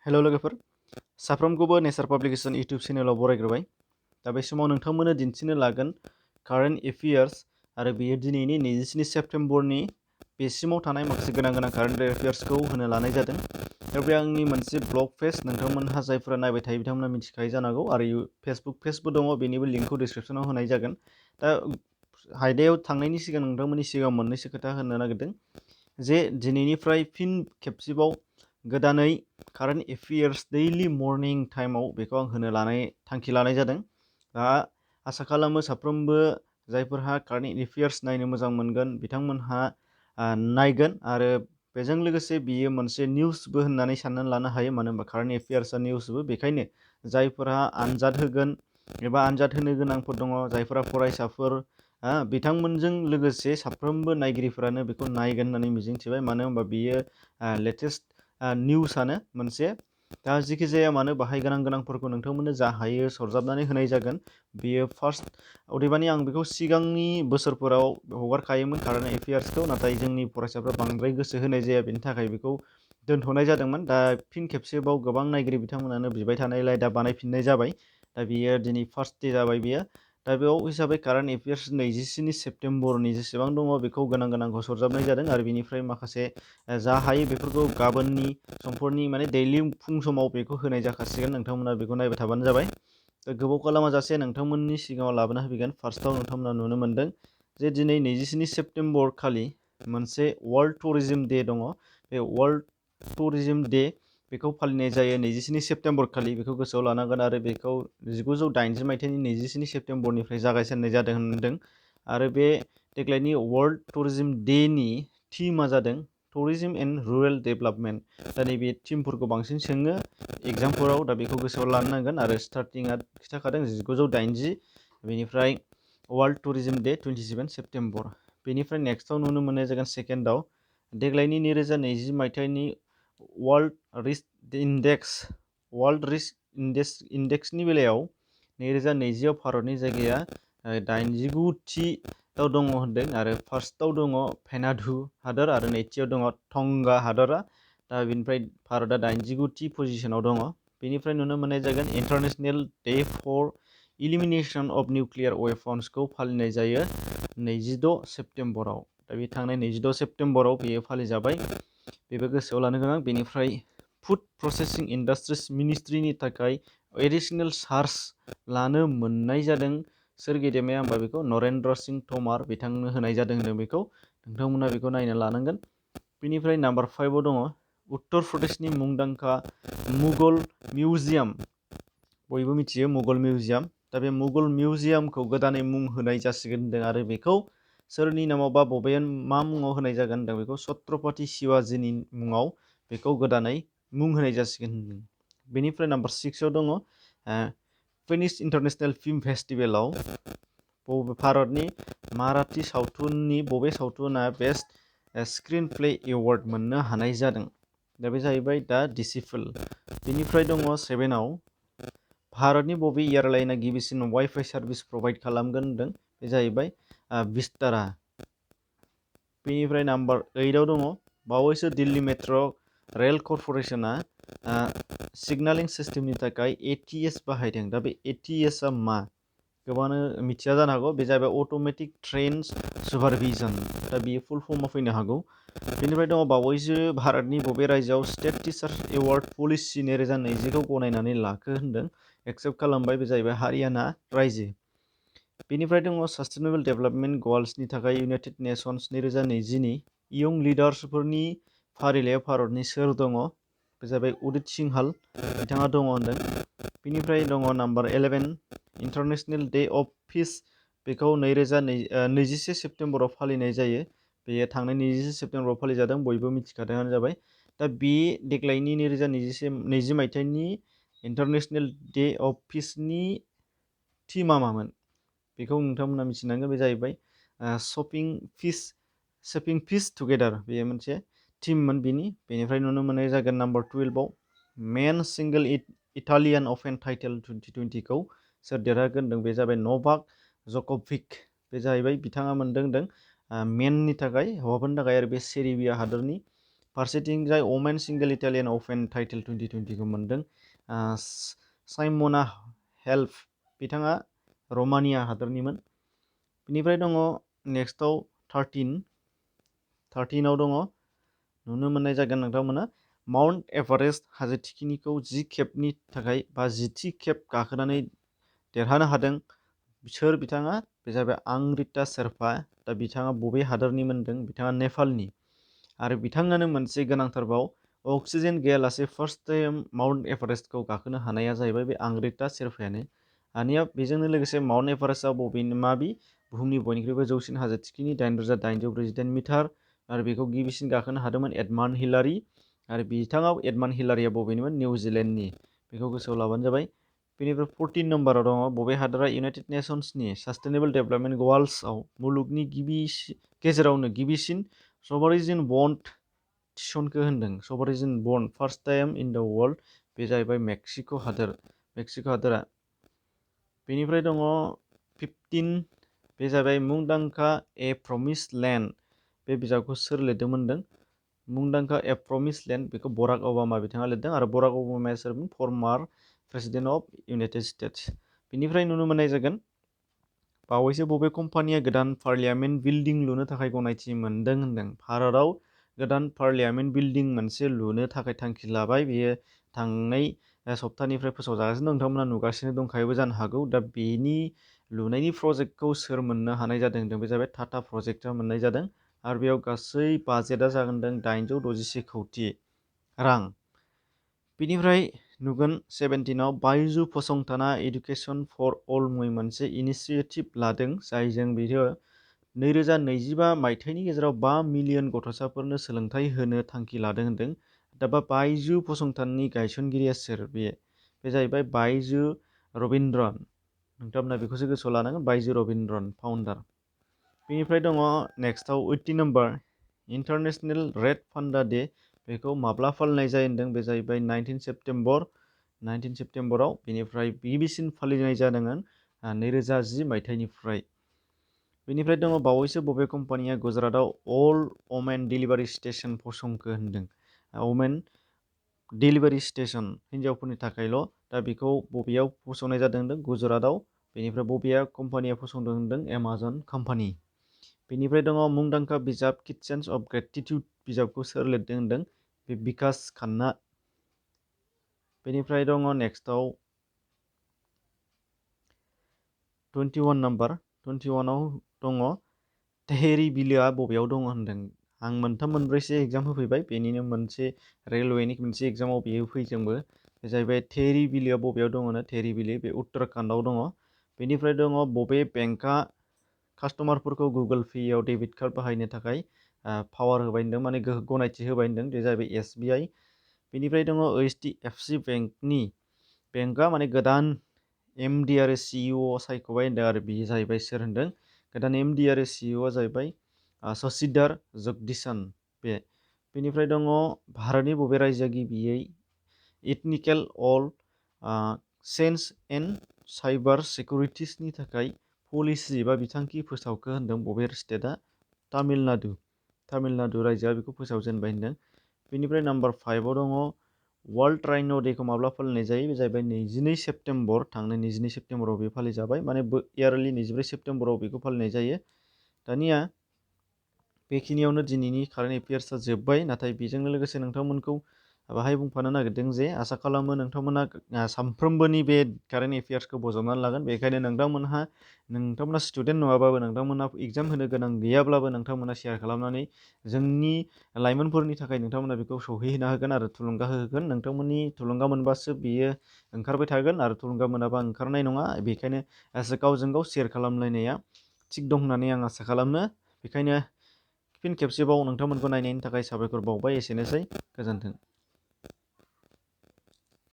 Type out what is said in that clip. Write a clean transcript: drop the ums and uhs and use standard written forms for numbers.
हेल' लोगोफोर, साफ्रोमखौबो नेचार publication YouTube चेनेलाव बरायग्रोबाय। दा बे समाव नोंथांमोननो दिन्थिनो लागोन कारेन्ट एफेयार्स आरो बेयो दिनैनि 27 सेप्तेम्बरनि बेसिमाव थानाय माखासे गोनां कारेन्ट एफेयार्सखौ होनो लानाय जादों। दा बे आंनि मोनसे ब्लग पेज, नोंथांमोनहा जायफोरा नायबाय थायो बिथांमोना मिथिखायो जानांगौ, आरो फेसबुक पेजबो दङ, बेनिबो लिंकखौ डिसक्रिपसनाव होनाय जागोन। दा आयदायाव थांनायनि सिगां नोंथांमोननि सिगाङाव मोननैसो खोथा होनो नागिरदों जे दिनैनिफ्राय फिन खेबसेबाव गोदानै कारेन्ट एफेयार्स दैलि मर्निं टाइमाव बेखौ आं होनो थांखि लानाय जादों। दा आसा खालामो साफ्रोमबो जायफोरहा कारेन्ट एफेयार्स नायनो मोजां मोनगोन बिथांमोनहा नायगोन, आरो बेजों लोगोसे बियो मोनसे निउसबो होननानै साननानै लानो हायो, मानो होनबा कारेन्ट एफेयार्सआ निउसबो। बेखायनो जायफोरहा आनजाद होगोन एबा आनजाद होनो गोनांफोर दङ, जायफोरा फरायसाफोर बिथांमोनजों लोगोसे साफ्रोमबो नायगिरिफोरानो बेखौ नायगोन होननानै मिजिंथिबाय, मानो होनबा बियो लेटेस्ट निउसानो मोनसे। दा जेखि जाया मानो बाहाय गोनांफोरखौ नोंथांमोननो जा हायो सरजाबनानै होनाय जागोन। बेयो फार्स्ट, अदेबानि आं बेखौ सिगांनि बोसोरफोराव हगारखायोमोन कारेन्ट एफेयार्सखौ, नाथाय जोंनि फरायसाफ्रा बांद्राय गोसो होनाय जाया, बेनि थाखाय बेखौ दोनथ'नाय जादोंमोन। दा फिन खेबसेबाव गोबां नायगिरि बिथांमोनानो बिबाय थानायलाय दा बानायफिननाय जाबाय। दा बियो दिनै फार्स्ट डे जाबाय बियो। दा बेयाव हिसाबै कारेन्ट एफेयार्स 27 सेप्तेम्बरनि जेसेबां दङ बेखौ गोनांखौ सरजाबनाय जादों, आरो बिनिफ्राय माखासे जा हायो बेफोरखौ गाबोननि समफोरनि माने दैलि फुं समाव बेखौ होनाय जाखासिगोन। नोंथांमोना बेखौ नायबाय थाबानो जाबाय। दा गोबाव खालामाजासे नोंथांमोननि सिगाङाव लाबोना होफैगोन। फार्स्टआव नोंथांमोना नुनो मोन्दों जे दिनै 27 सेप्तेम्बर खालि मोनसे वर्ल्ड टुरिज्म डे दङ। बे वर्ल्ड टुरिज्म डे बेखौ फालिनाय जायो 27 सेप्तेम्बर खालि, बेखौ गोसोआव लानांगोन। आरो बेखौ 1980 मायथाइनि 27 सेप्तेम्बरनिफ्राय जागायजेननाय जादों होनदों। आरो बे देग्लायनि वर्ल्ड टुरिज्म डेनि थिमा जादों टुरिज्म एन्ड रुरेल डेभेलपमेन्ट। दा नैबे थिमफोरखौ बांसिन सोङो एग्जामफोराव, दा बेखौ गोसोआव लानो नांगोन। आरो स्टार्टिंआ खिन्थाखादों 1980, बेनिफ्राय वर्ल्ड टुरिज्म डे 27 सेप्तेम्बर। बेनिफ्राय नेक्स्टआव नुनो मोननाय जागोन सेकेन्डआव देग्लायनि 2020 मायथाइनि वर्ल्ड रिस्क इन्डेक्सनि बेलायाव 2020आव भारतनि जायगाया 89थियाव दङ होनदों। आरो फार्स्टआव दङ भेनाधु हादर, आरो नैथियाव दङ टंगा हादरा। दा बेनिफ्राय भारतआ 89थि पजिसनाव दङ। बेनिफ्राय नुनो मोननाय जागोन international day for elimination of nuclear वेपन्सखौ फालिनाय जायो 26 सेप्तेम्बराव। दा बे थांनाय 26 सेप्तेम्बराव बेयो फालिजाबाय, बेबो गोसोआव लानो गोनां। बेनिफ्राय फुड प्रसेसिं इन्डास्ट्रिज मिनिस्ट्रिनि थाखाय एडिशनेल चार्ज लानो मोननाय जादों। सोर गेदेमाया होमबा बेखौ नरेन्द्र सिंह तोमार बिथांनो होनाय जादों होनदों। बेखौ नोंथांमोना बेखौ नायनो लानांगोन। बेनिफ्राय नाम्बार 5आव दङ उत्तर प्रदेशनि मुंदांखा मुगल मिउजियाम, बयबो मिथियो मुगल मिउजियाम। दा बे मुगल मिउजियामखौ गोदानै मुं होनाय जासिगोन होनदों, आरो बेखौ सोरनि नामाव बा बबे मा मुङाव होनाय जागोन होनदों, बेखौ छत्रपति शिवाजीनि मुङाव बेखौ गोदानै मुं होनाय जासिगोन होनदों। बेनिफ्राय नाम्बार 6आव दङ भेनिस इन्टारनेशनेल फिल्म फेस्टिभेलाव भारतनि माराठी सावथुननि बबे सावथुना बेस्ट स्क्रिन प्ले एवार्ड मोननो हानाय जादों। दा बे जाहैबाय दा डिसिपल। बेनिफ्राय दङ 7आव भारतनि बबे एयारलाइना गिबिसिन वाइफाइ सार्भिस प्रभाइड खालामगोन होनदों, बे जाहैबाय विस्तारा। बेनिफ्राय नाम्बार 8आव दङ बावैसो दिल्ली मेट्र' रेल कर्परेसना सिगनालिं सिस्टेमनि थाखाय ATS बाहायदों। दा बे ATSआ मा? गोबाङानो मिथिया जानो हागौ। बे जाहैबाय अट'मेटिक ट्रेन सुपारभिजन। दा बेयो फुल फर्माव फैनो हागौ। बेनिफ्राय दङ बावैसो भारतनि बबे रायजोआव स्टेट टिचार्स एवार्ड पलिसि 2020खौ गनायनानै लाखो होनदों, एक्सेप्ट खालामबाय, बे जाहैबाय हारियाना रायजो। बेनिफ्राय दङ सास्टेनेबल डेभेलपमेन्ट गल्सनि थाखाय इउनाइटेड नेशन्स 2020नि इयं लिडार्सफोरनि फारिलाइयाव भारतनि सोर दङ, बे जाहैबाय उदित सिंहाल बिथाङा दङ होनदों। बेनिफ्राय दङ नाम्बार 11 इन्टारनेशनेल डे अफ पिस, बेखौ 2021 सेप्तेम्बराव फालिनाय जायो। बेयो थांनाय 27 सेप्तेम्बराव फालिजादों, बयबो मिथिखादोंआनो जाबाय। दा बे देग्लायनि 2020 मायथाइनि इन्टारनेशनेल डे अफ पिसनि थिमा मामोन बेखौ नोंथांमोना मिथिनांगोन। बे जाहैबाय शपिं पिस टुगेदार, बेयो मोनसे थिममोन बिनि। बेनिफ्राय नुनो मोननाय जागोन नाम्बार 12आव मेन सिंगल इटालियान अपेन टाइटेल 2020खौ सोर देरहागोन होनदों, बे जाबाय नभाक जक'भिक। बे जाहैबाय बिथाङा मोनदों होनदों मेननि थाखाय, हौवाफोरनि थाखाय। आरो बे सेर्बिया हादरनि फारसेथिंजाय वमेन सिंगल इटालियान अपेन टाइटेल 2020खौ मोनदों साइमना हेल्प, बिथाङा रमानिया हादरनिमोन। बेनिफ्राय दङ नेक्स्टआव 13आव दङ नुनो मोननाय जागोन नोंथांमोना माउन्ट एभारेस्ट हाजो थिखिनिखौ 10 खेबनि थाखाय बा 10थि खेब गाखोनानै देरहानो हादों सोर बिथाङा, बे जाबाय आंरिता शेरपा। दा बिथाङा बबे हादरनि मोनदों, बिथाङा नेपालनि। आरो बिथाङानो मोनसे गोनांथारबाव अक्सिजेन गैयालासे फार्स्ट टाइम माउन्ट एभारेस्टखौ गाखोनो हानाया जाहैबाय बे आंरिता शेरपायानो। आनिया बेजोंनो लोगोसे माउन्ट एभारेस्टआ बबेनि माबि बुहुमनि बयनिख्रुइबो जौसिन हाजो थिखिनि 8,848 मिटार आरो बेखौ गिबिसिन गाखोनो हादोंमोन एडमान्ड हिलारी। आरो बिथाङा एडमान्ड हिलारिया बबेनिमोन, निउजिलेण्डनि। बेखौ गोसोआव लाबानो जाबाय। बेनिफ्राय 14 नम्बराव दङ बबे हादरा इउनाइटेड नेसन्सनि सास्टेनेबल डेभेलपमेन्ट गल्सआव मुलुगनि गेजेरावनो गिबिसिन सभारेन बन्ड थिसनखो होनदों। सभारेन बन्ड first time in the world, बे जाहैबाय मेक्सिक' हादोर, मेक्सिक' हादोरा। बेनिफ्राय दङ 15, बे जाबाय मुंदांखा ए प्रमिस लेन्ड। बे बिजाबखौ सोर लिरदोंमोन होनदों, मुंदांखा ए प्रमिस लेन्ड, बेखौ बराक ओबामा बिथाङा लिरदों। आरो बराक ओबामाया सोरमोन, फर्मार प्रेसिडेन्ट अफ इउनाइटेड स्टेट्स। बेनिफ्राय नुनो मोननाय जागोन बावैसो बबे कम्पानिया गोदान पार्लियामेन्ट बिल्डिं लुनो थाखाय गनायथि मोनदों होनदों। भारतआव गोदान पार्लियामेन्ट बिल्डिं मोनसे लुनो थाखाय थांखि लाबाय। बेयो थांनाय सप्तानिफ्राय फोसावजागासिनो, नोंथांमोना नुगासिनो दंखायोबो जानो हागौ। दा बेनि लुनायनि प्रजेक्टखौ सोर मोननो हानाय जादों होनदों, बे जाबाय टाटा प्रजेक्टआ मोननाय जादों। आरो बेयाव गासै बाजेटआ जागोनदों 861 कौटि रां। बेनिफ्राय नुगोन 17आव बायजु फसंथाना एडुकेसन फर अल मुङै मोनसे इनिसिएटिभ लादों, जायजों बियो 2025 मायथाइनि गेजेराव 5 मिलियन गथ'साफोरनो सोलोंथाइ होनो थांखि लादों होनदों। दा बायजु फसंथाननि गायसनगिरिया सोर, बे जाहैबाय बायजु रबिन्द्रन। नोंथांमोना बेखौसो गोसोआव लानांगोन, बायजु रबिन्द्रन फाउन्डार। बेनिफ्राय दङ नेक्स्टआव 18 number international red panda day. बेखौ माब्ला फालिनाय जायो होनदों, बे जाहैबाय 19 सेप्तेम्बराव। बेनिफ्राय गिबिसिन फालिनाय जादोंमोन 2010 मायथाइनिफ्राय। बेनिफ्राय दङ बावैसो बबे कम्पानिया गुजरातआव अल वमेन डेलिभारि स्टेशन फसंखो होनदों। वमेन डेलिभारि स्टेशन, हिन्जावफोरनि थाखायल'। दा बेखौ बबेयाव फसंनाय जादों होनदों, गुजरातआव। बेनिफ्राय बबेया कम्पानिया फसंदों होनदों, एमाजन कम्पानि। बेनिफ्राय दङ मुंदांखा बिजाब किटचेन्स अफ ग्रेटिटिउड, बिजाबखौ सोर लिरदों होनदों, बे बिकास खान्ना। बेनिफ्राय दङ नेक्स्टआव 21 नम्बर 21आव दङ तेहेरि बिलोआ बबेयाव दङ होनदों। आं मोनब्रैसो एग्जाम होफैबाय, बेनिनो मोनसे रेलवेनि मोनसे एग्जामाव बेयो फैदोंबो। बे जाहैबाय तेहेरि बिलोआ बबेयाव दङ होनो, तेहेरि बिलो बे उत्तराखन्डआव दङ। बेनिफ्राय दङ बबे बेंकआ कास्टमारफोरखौ गुगोल पेआव डेबिट कार्ड बाहायनो थाखाय पावार होबाय होनदों, माने गनायथि होबाय होनदों, बे जाहैबाय SBI। बेनिफ्राय दङ HDFC बेंकआ माने गोदान MD आरो CEO सायख'बाय होनदों। आरो बेयो जाहैबाय सोर होनदों, गोदान MD आरो CEO जाहैबाय शशिधर जगदीशन। बेनिफ्राय दङ भारतनि बबे रायजोआ गिबियै इथनिकेल अल सेन्स एन्ड साइबार सिकिउरिटिसनि थाखाय पलिसि एबा बिथांखि फोसावखो होनदों, बबे स्टेटआ, तामिलनाडु रायजोआ बेखौ फोसावजेनबाय होनदों। बेनिफ्राय नाम्बार 5आव दङ वर्ल्ड राइन' डेखौ माब्ला फालिनाय जायो, बे जाहैबाय 22 सेप्तेम्बर, थांनाय 22 सेप्तेम्बराव बे फालिजाबाय, माने इयारलि 24 सेप्तेम्बराव बेखौ फालिनाय जायो। दानिया बेखिनियावनो दिनैनि कारेन्ट एफेयार्सआ जोब्बाय। नाथाय बेजोंनो लोगोसे नोंथांमोनखौ बाहाय बुंफानो नागिरदों जे आसा खालामो नोंथांमोना सानफ्रोमबोनि बे कारेन्ट एफेयार्सखौ बजबनानै लागोन। बेखायनो नोंथांमोना स्टुडेन्ट नङाबाबो, नोंथांमोना एग्जाम होनो गोनां गैयाब्लाबो, नोंथांमोना शेयार खालामनानै जोंनि लाइमोनफोरनि थाखाय नोंथांमोना बेखौ सौहैहोनो होगोन आरो थुलुंगा होगोन। नोंथांमोननि थुलुंगा मोनबासो बियो ओंखारबाय थागोन, आरो थुलुंगा मोनाबा ओंखारनाय नङा। बेखायनो गावजों गाव शेयार खालामलायनाया थिग दं होननानै आं आसा खालामो। बेखायनो फिन खेबसेबाव नोंथांमोनखौ नायनायनि थाखाय साबायखर बावबाय। एसेनोसै, गोजोन्थों।